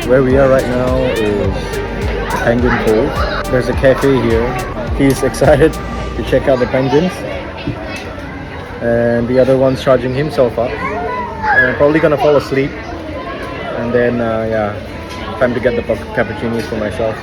Where we are right now is the Penguin Cove. There's a cafe here. He's excited to check out the penguins. And the other one's charging himself up. Probably gonna fall asleep. And then, time to get the cappuccinos for myself.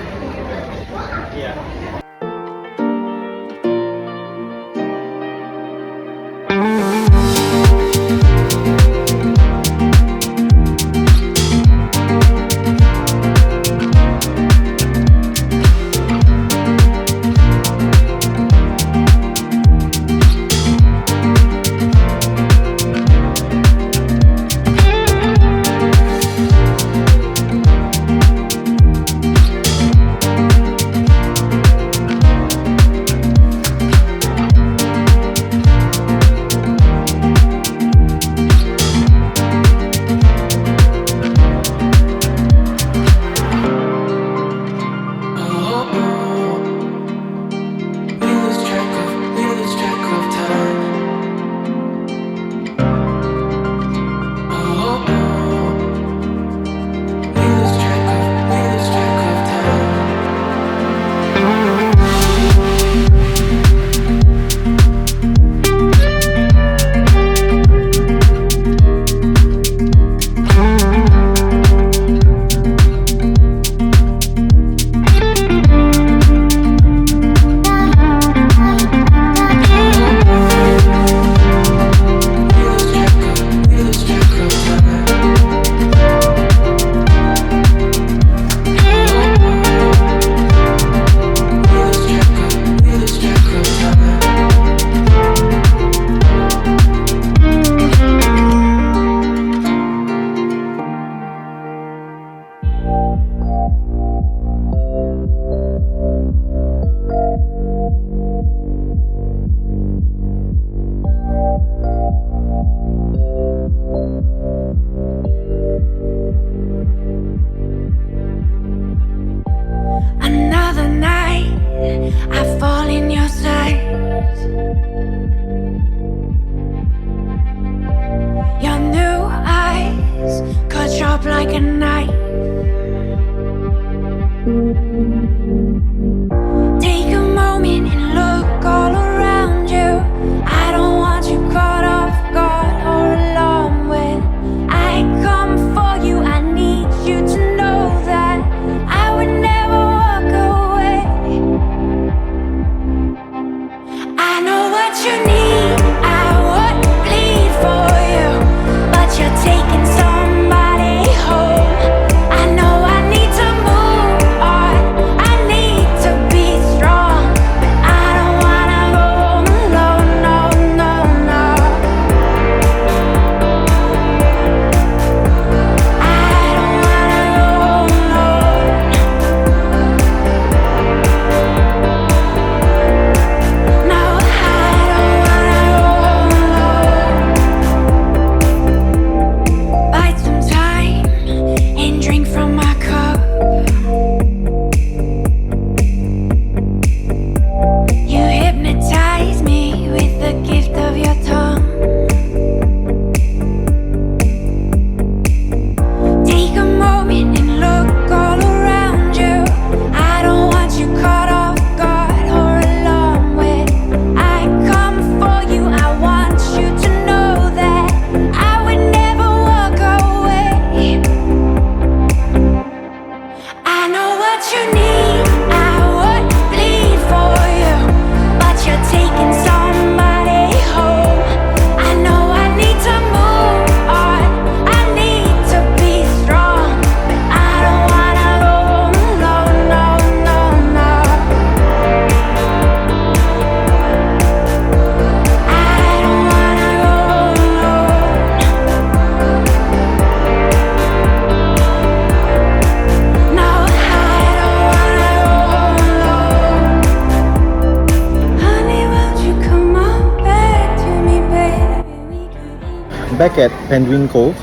Back at Penguin Cove,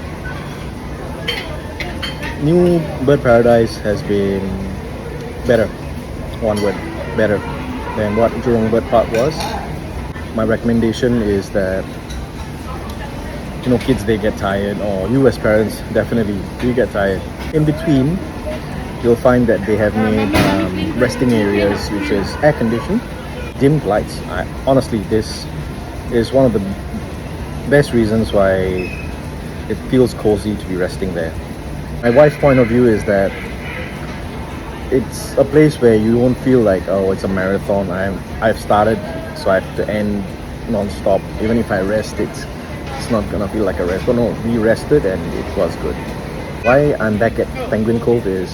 new bird paradise has been better, one word, better than what Jurong Bird Park was. My recommendation is that, kids, they get tired, or you as parents definitely do get tired In between, you'll find that they have made resting areas which is air conditioned, dimmed lights. Honestly, this is one of the best reasons why it feels cozy to be resting there. My wife's point of view is that it's a place where you won't feel like, oh, it's a marathon. I've started, so I have to end non-stop. Even if I rest, it's not gonna feel like a rest. But no, we rested and it was good. Why I'm back at Penguin Cove is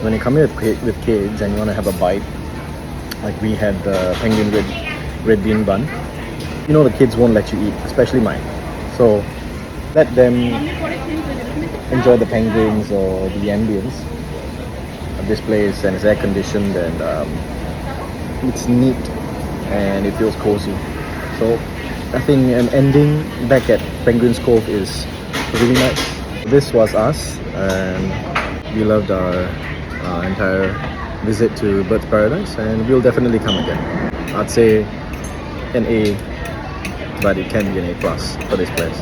when you come here with kids and you want to have a bite, like we had the penguin red bean bun. You know the kids won't let you eat, especially mine. So let them enjoy the penguins or the ambience of this place, and it's air conditioned and it's neat and it feels cozy. So I think an ending back at Penguin's Cove is really nice. This was us, and we loved our entire visit to Bird Paradise, and we'll definitely come again. I'd say an A, but it can be an A plus for this place.